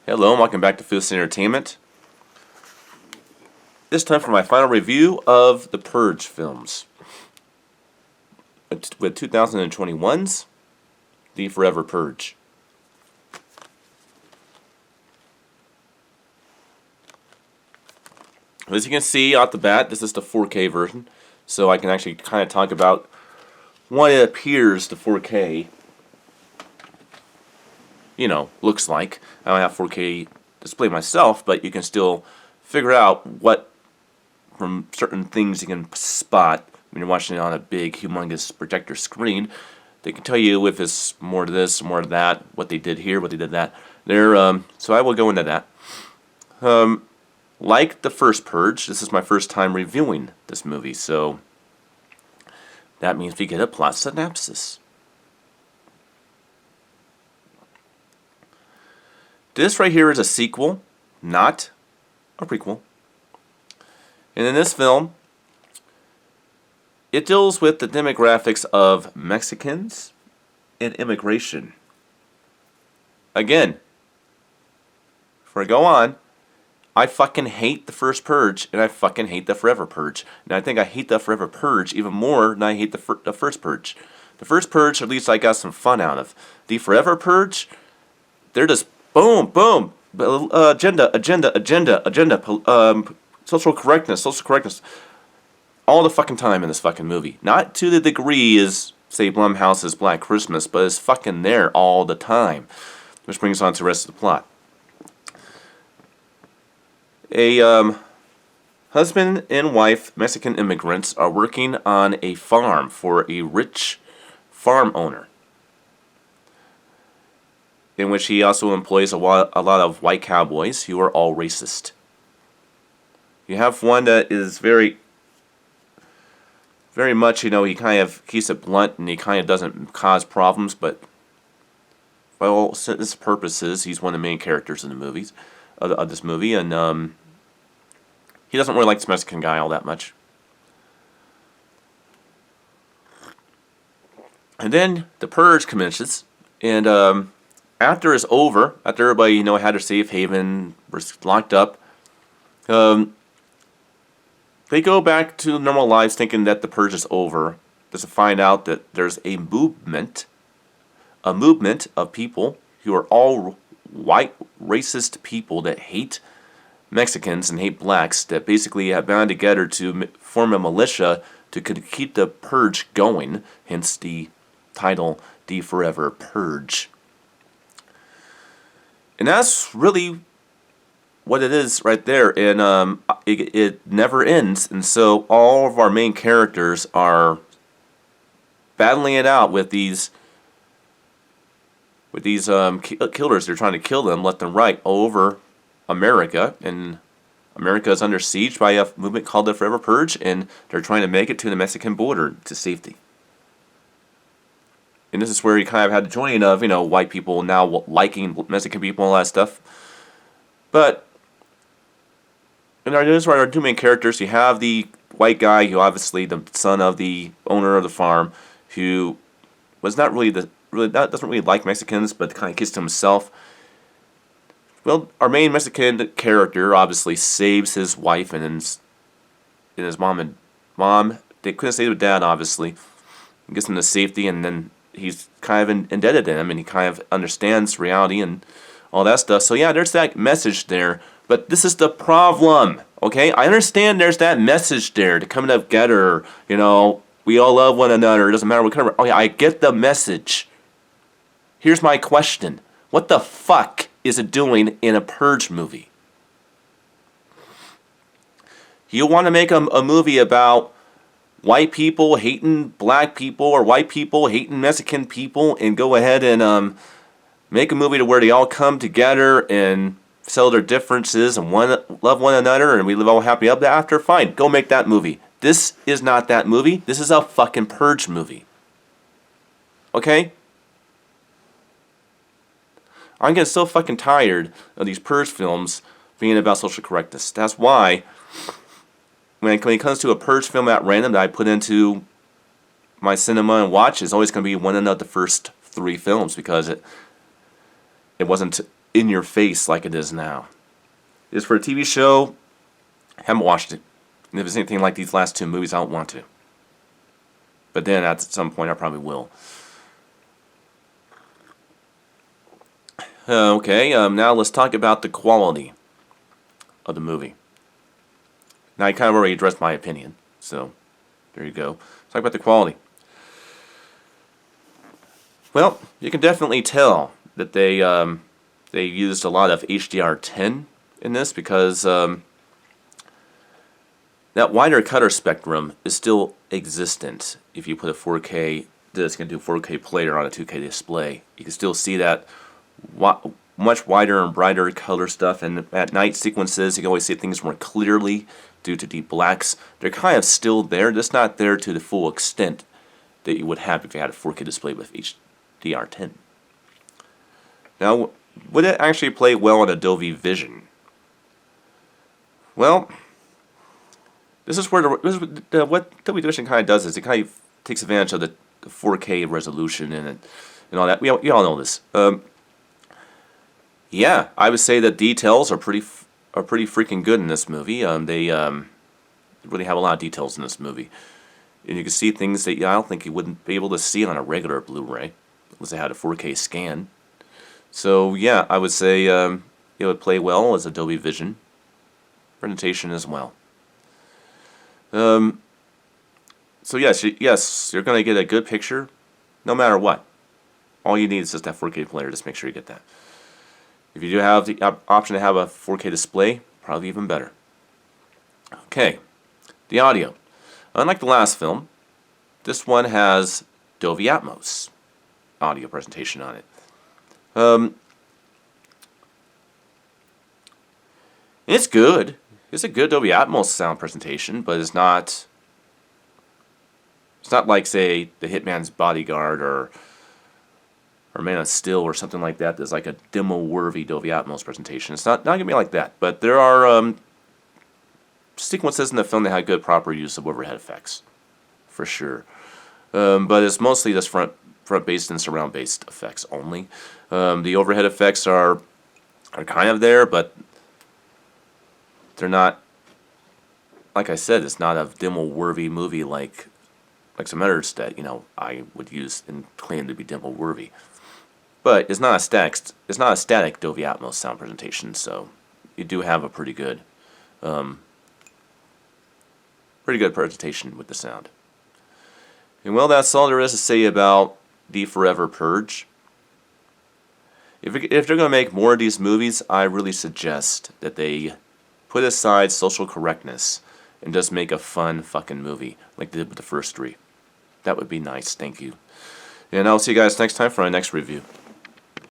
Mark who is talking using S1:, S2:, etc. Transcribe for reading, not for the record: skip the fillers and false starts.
S1: Hello and welcome back to Food Entertainment. This time for my final review of the Purge films. With 2021's The Forever Purge. As you can see off the bat, this is the 4K version, so I can actually kind of talk about what it appears the 4K, looks like. I don't have 4K display myself, but you can still figure out what, from certain things you can spot when you're watching it on a big, humongous projector screen. They can tell you if it's more to this, more to that, what they did here, what they did that. So I will go into that. Like the first Purge, this is my first time reviewing this movie, so that means we get a plot synopsis. This right here is a sequel, not a prequel. And in this film, it deals with the demographics of Mexicans and immigration. Again, before I go on, I fucking hate the first Purge, and I fucking hate the Forever Purge. And I think I hate the Forever Purge even more than I hate the first Purge. The first Purge, at least I got some fun out of. The Forever Purge, they're just boom, boom, agenda, social correctness, all the fucking time in this fucking movie. Not to the degree as, say, Blumhouse's Black Christmas, but it's fucking there all the time. Which brings on to the rest of the plot. A husband and wife Mexican immigrants are working on a farm for a rich farm owner, in which he also employs a lot of white cowboys who are all racist. You have one that is very much, he kind of keeps it blunt and he kind of doesn't cause problems, but for all intents and purposes, he's one of the main characters in the movies, of this movie, and he doesn't really like this Mexican guy all that much. And then the Purge commences, and after it's over, after everybody, had their safe haven, was locked up, they go back to normal lives thinking that the Purge is over, just to find out that there's a movement of people who are all white, racist people that hate Mexicans and hate blacks, that basically have bound together to form a militia to keep the Purge going, hence the title, The Forever Purge. And that's really what it is right there, and it never ends, and so all of our main characters are battling it out with these killers. They're trying to kill them left and right all over America, and America is under siege by a movement called the Forever Purge, and they're trying to make it to the Mexican border to safety. And this is where you kind of had the joining of, white people now liking Mexican people and all that stuff. But, and those are our two main characters. You have the white guy, who obviously the son of the owner of the farm, who was not really doesn't really like Mexicans, but kind of kissed himself. Well, our main Mexican character obviously saves his wife and his mom. They couldn't save their dad, obviously. He gets him to safety, and then he's kind of indebted to him, and he kind of understands reality and all that stuff. So yeah, there's that message there. But this is the problem, okay? I understand there's that message there to come together. We all love one another. It doesn't matter what kind of... Okay, I get the message. Here's my question. What the fuck is it doing in a Purge movie? You want to make a movie about white people hating black people, or white people hating Mexican people, and go ahead and make a movie to where they all come together and settle their differences and love one another, and we live all happy up after? Fine, go make that movie. This is not that movie. This is a fucking Purge movie. Okay? I'm getting so fucking tired of these Purge films being about social correctness. That's why when it comes to a Purge film at random that I put into my cinema and watch, it's always going to be one of the first three films, because it wasn't in your face like it is now. As for a TV show, I haven't watched it. And if it's anything like these last two movies, I don't want to. But then at some point I probably will. Okay, now let's talk about the quality of the movie. Now I kind of already addressed my opinion, so there you go. Let's talk about the quality. Well, you can definitely tell that they used a lot of HDR10 in this because that wider color spectrum is still existent if you put a 4K disc into a 4K player on a 2K display. You can still see that much wider and brighter color stuff, and at night sequences you can always see things more clearly due to deep blacks. They're kind of still there, just not there to the full extent that you would have if you had a 4K display with HDR10. Now, would it actually play well in Adobe Vision? Well, this is where what Adobe Vision kind of does is it kind of takes advantage of the 4K resolution and all that. We all know this. Yeah, I would say that details are pretty freaking good in this movie. They really have a lot of details in this movie, and you can see things that I don't think you wouldn't be able to see on a regular Blu-ray unless they had a 4K scan. So yeah, I would say it would play well as Adobe Vision presentation as well. So yes, you're going to get a good picture no matter what. All you need is just that 4K player. Just make sure you get that. If you do have the option to have a 4K display, probably even better. Okay, the audio. Unlike the last film, this one has Dolby Atmos audio presentation on it. It's good. It's a good Dolby Atmos sound presentation, but it's not like, say, The Hitman's Bodyguard or Man of Steel or something like that. There's like a demo-worthy Dolby Atmos presentation. It's not gonna be like that, but there are sequences in the film that had good proper use of overhead effects, for sure. But it's mostly just front-based and surround-based effects only. The overhead effects are kind of there, but they're not. Like I said, it's not a demo-worthy movie like some others that I would use and claim to be demo-worthy. But it's not a static Dolby Atmos sound presentation, so you do have a pretty good presentation with the sound. And well, that's all there is to say about the Forever Purge. If they're going to make more of these movies, I really suggest that they put aside social correctness and just make a fun fucking movie like they did with the first three. That would be nice. Thank you. And I'll see you guys next time for our next review.